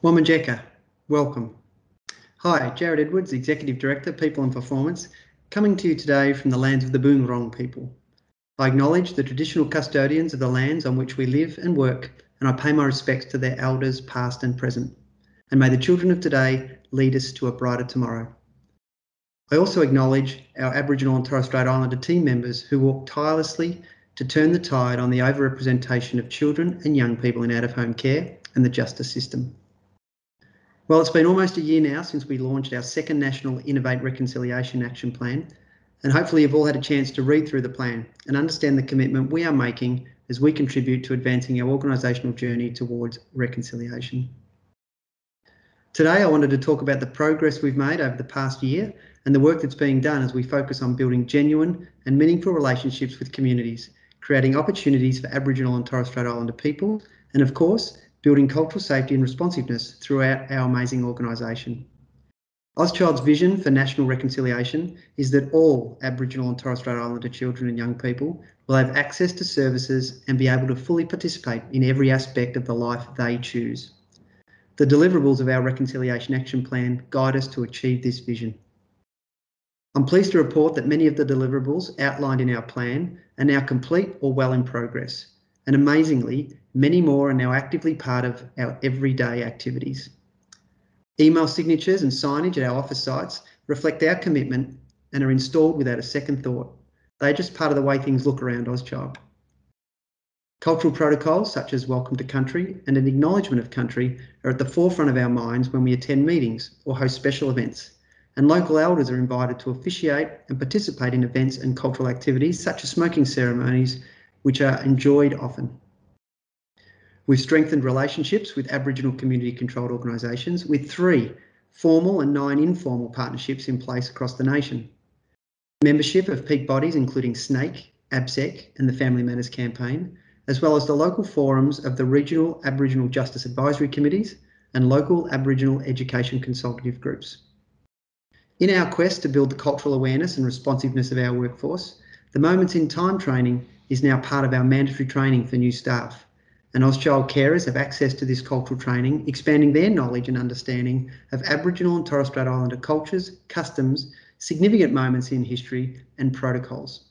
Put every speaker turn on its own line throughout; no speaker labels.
Wamanjeka, welcome. Hi, Jared Edwards, Executive Director, People and Performance, coming to you today from the lands of the Boonwurrung people. I acknowledge the traditional custodians of the lands on which we live and work, and I pay my respects to their elders past and present. And may the children of today lead us to a brighter tomorrow. I also acknowledge our Aboriginal and Torres Strait Islander team members who work tirelessly to turn the tide on the overrepresentation of children and young people in out-of-home care and the justice system. Well, it's been almost a year now since we launched our second National Innovate Reconciliation Action Plan, and hopefully you've all had a chance to read through the plan and understand the commitment we are making as we contribute to advancing our organisational journey towards reconciliation. Today, I wanted to talk about the progress we've made over the past year and the work that's being done as we focus on building genuine and meaningful relationships with communities, creating opportunities for Aboriginal and Torres Strait Islander people, and of course, building cultural safety and responsiveness throughout our amazing organisation. Auschild's vision for national reconciliation is that all Aboriginal and Torres Strait Islander children and young people will have access to services and be able to fully participate in every aspect of the life they choose. The deliverables of our Reconciliation Action Plan guide us to achieve this vision. I'm pleased to report that many of the deliverables outlined in our plan are now complete or well in progress. And amazingly, many more are now actively part of our everyday activities. Email signatures and signage at our office sites reflect our commitment and are installed without a second thought. They're just part of the way things look around Auschild. Cultural protocols such as Welcome to Country and an acknowledgement of country are at the forefront of our minds when we attend meetings or host special events, and local elders are invited to officiate and participate in events and cultural activities such as smoking ceremonies, which are enjoyed often. We've strengthened relationships with Aboriginal community-controlled organisations with 3 formal and 9 informal partnerships in place across the nation. Membership of peak bodies including SNAKE, ABSEC and the Family Matters Campaign, as well as the local forums of the Regional Aboriginal Justice Advisory Committees and local Aboriginal education consultative groups. In our quest to build the cultural awareness and responsiveness of our workforce, the Moments in Time training is now part of our mandatory training for new staff, and Auschild carers have access to this cultural training, expanding their knowledge and understanding of Aboriginal and Torres Strait Islander cultures, customs, significant moments in history and protocols.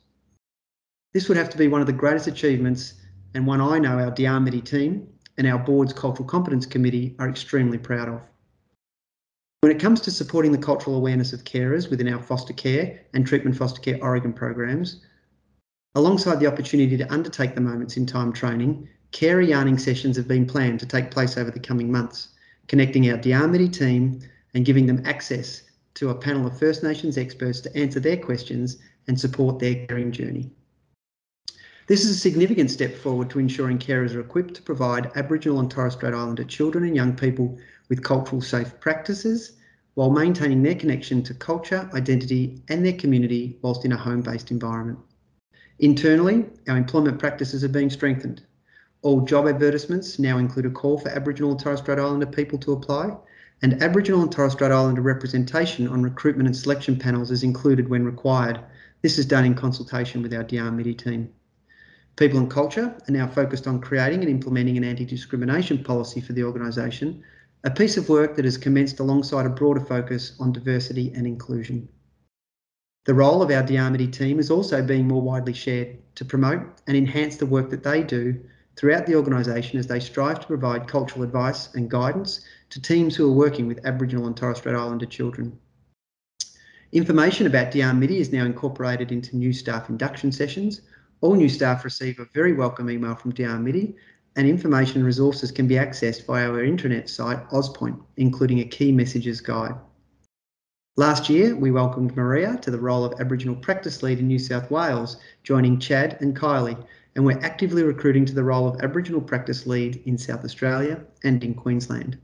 This would have to be one of the greatest achievements and one I know our Diamity team and our board's Cultural Competence Committee are extremely proud of. When it comes to supporting the cultural awareness of carers within our foster care and treatment foster care Oregon programs, alongside the opportunity to undertake the Moments in Time training, carer yarning sessions have been planned to take place over the coming months, connecting our Diamity team and giving them access to a panel of First Nations experts to answer their questions and support their caring journey. This is a significant step forward to ensuring carers are equipped to provide Aboriginal and Torres Strait Islander children and young people with cultural safe practices while maintaining their connection to culture, identity and their community whilst in a home-based environment. Internally, our employment practices are being strengthened. All job advertisements now include a call for Aboriginal and Torres Strait Islander people to apply, and Aboriginal and Torres Strait Islander representation on recruitment and selection panels is included when required. This is done in consultation with our Diamity team. People and Culture are now focused on creating and implementing an anti-discrimination policy for the organisation, a piece of work that has commenced alongside a broader focus on diversity and inclusion. The role of our Diamity team is also being more widely shared to promote and enhance the work that they do throughout the organisation as they strive to provide cultural advice and guidance to teams who are working with Aboriginal and Torres Strait Islander children. Information about Diamity is now incorporated into new staff induction sessions. All new staff receive a very welcome email from Diamity, and information and resources can be accessed via our intranet site, AusPoint, including a key messages guide. Last year, we welcomed Maria to the role of Aboriginal Practice Lead in New South Wales, joining Chad and Kylie, and we're actively recruiting to the role of Aboriginal Practice Lead in South Australia and in Queensland.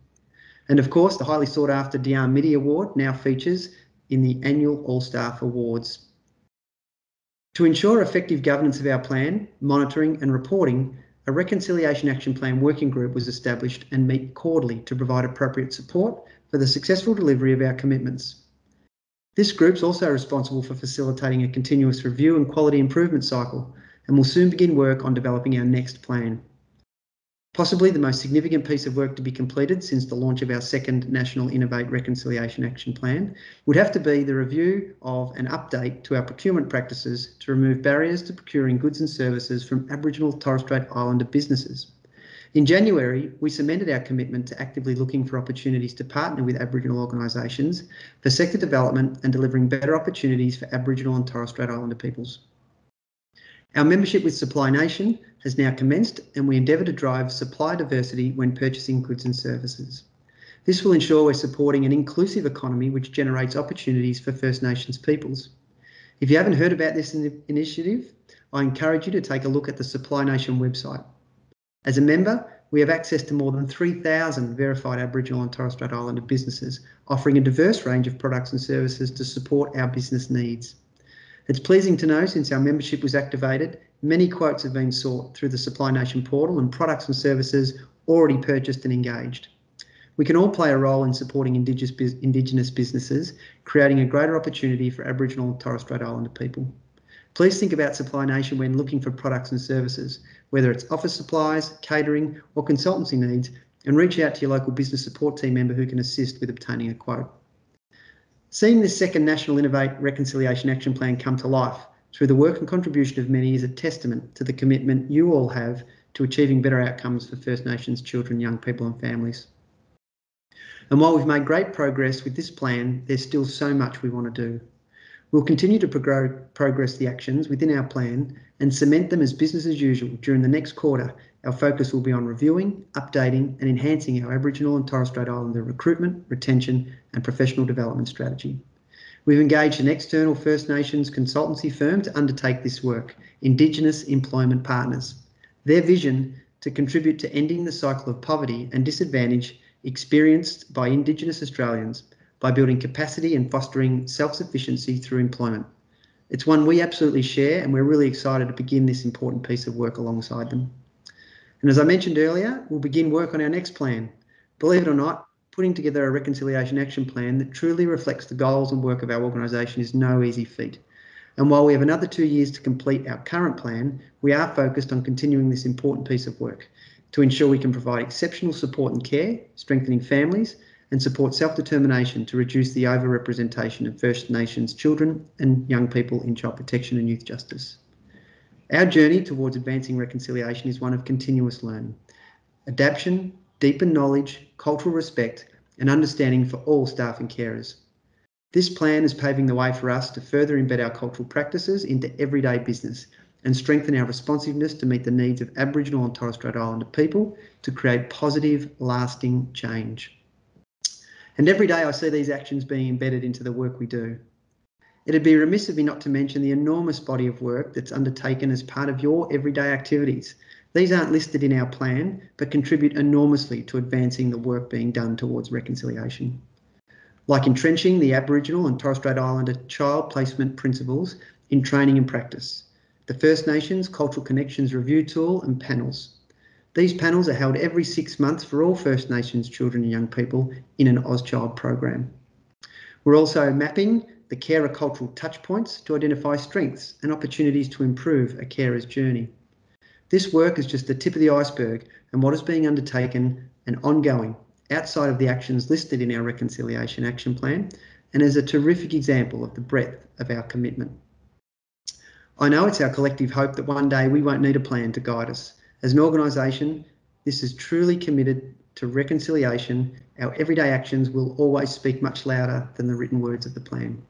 And of course, the highly sought after Diamity Award now features in the annual All Staff Awards. To ensure effective governance of our plan, monitoring and reporting, a Reconciliation Action Plan working group was established and meet quarterly to provide appropriate support for the successful delivery of our commitments. This group is also responsible for facilitating a continuous review and quality improvement cycle and will soon begin work on developing our next plan. Possibly the most significant piece of work to be completed since the launch of our second National Innovate Reconciliation Action Plan would have to be the review of an update to our procurement practices to remove barriers to procuring goods and services from Aboriginal Torres Strait Islander businesses. In January, we cemented our commitment to actively looking for opportunities to partner with Aboriginal organisations for sector development and delivering better opportunities for Aboriginal and Torres Strait Islander peoples. Our membership with Supply Nation has now commenced, and we endeavour to drive supply diversity when purchasing goods and services. This will ensure we're supporting an inclusive economy which generates opportunities for First Nations peoples. If you haven't heard about this initiative, I encourage you to take a look at the Supply Nation website. As a member, we have access to more than 3,000 verified Aboriginal and Torres Strait Islander businesses, offering a diverse range of products and services to support our business needs. It's pleasing to know since our membership was activated, many quotes have been sought through the Supply Nation portal and products and services already purchased and engaged. We can all play a role in supporting Indigenous businesses, creating a greater opportunity for Aboriginal and Torres Strait Islander people. Please think about Supply Nation when looking for products and services, whether it's office supplies, catering or consultancy needs, and reach out to your local business support team member who can assist with obtaining a quote. Seeing this second National Innovate Reconciliation Action Plan come to life through the work and contribution of many is a testament to the commitment you all have to achieving better outcomes for First Nations children, young people and families. And while we've made great progress with this plan, there's still so much we want to do. We'll continue to progress the actions within our plan and cement them as business as usual. During the next quarter, our focus will be on reviewing, updating and enhancing our Aboriginal and Torres Strait Islander recruitment, retention and professional development strategy. We've engaged an external First Nations consultancy firm to undertake this work, Indigenous Employment Partners. Their vision to contribute to ending the cycle of poverty and disadvantage experienced by Indigenous Australians by building capacity and fostering self-sufficiency through employment. It's one we absolutely share and we're really excited to begin this important piece of work alongside them. And as I mentioned earlier, we'll begin work on our next plan. Believe it or not, putting together a reconciliation action plan that truly reflects the goals and work of our organisation is no easy feat. And while we have another 2 years to complete our current plan, we are focused on continuing this important piece of work to ensure we can provide exceptional support and care, strengthening families, and support self-determination to reduce the overrepresentation of First Nations children and young people in child protection and youth justice. Our journey towards advancing reconciliation is one of continuous learning, adaptation, deepened knowledge, cultural respect, and understanding for all staff and carers. This plan is paving the way for us to further embed our cultural practices into everyday business and strengthen our responsiveness to meet the needs of Aboriginal and Torres Strait Islander people to create positive, lasting change. And every day I see these actions being embedded into the work we do. It'd be remiss of me not to mention the enormous body of work that's undertaken as part of your everyday activities. These aren't listed in our plan, but contribute enormously to advancing the work being done towards reconciliation. Like entrenching the Aboriginal and Torres Strait Islander child placement principles in training and practice, the First Nations Cultural Connections Review Tool and panels. These panels are held every 6 months for all First Nations children and young people in an Auschild program. We're also mapping the carer cultural touchpoints to identify strengths and opportunities to improve a carer's journey. This work is just the tip of the iceberg and what is being undertaken and ongoing outside of the actions listed in our Reconciliation Action Plan, and is a terrific example of the breadth of our commitment. I know it's our collective hope that one day we won't need a plan to guide us. As an organisation, this is truly committed to reconciliation. Our everyday actions will always speak much louder than the written words of the plan.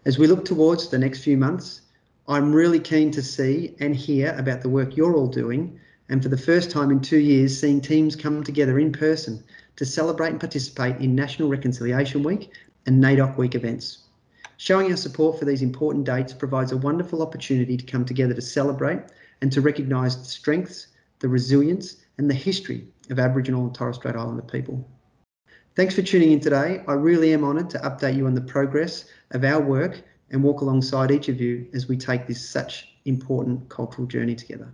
As we look towards the next few months, I'm really keen to see and hear about the work you're all doing, and for the first time in 2 years, seeing teams come together in person to celebrate and participate in National Reconciliation Week and NAIDOC Week events. Showing our support for these important dates provides a wonderful opportunity to come together to celebrate and to recognise the strengths, the resilience and the history of Aboriginal and Torres Strait Islander people. Thanks for tuning in today. I really am honoured to update you on the progress of our work and walk alongside each of you as we take this such important cultural journey together.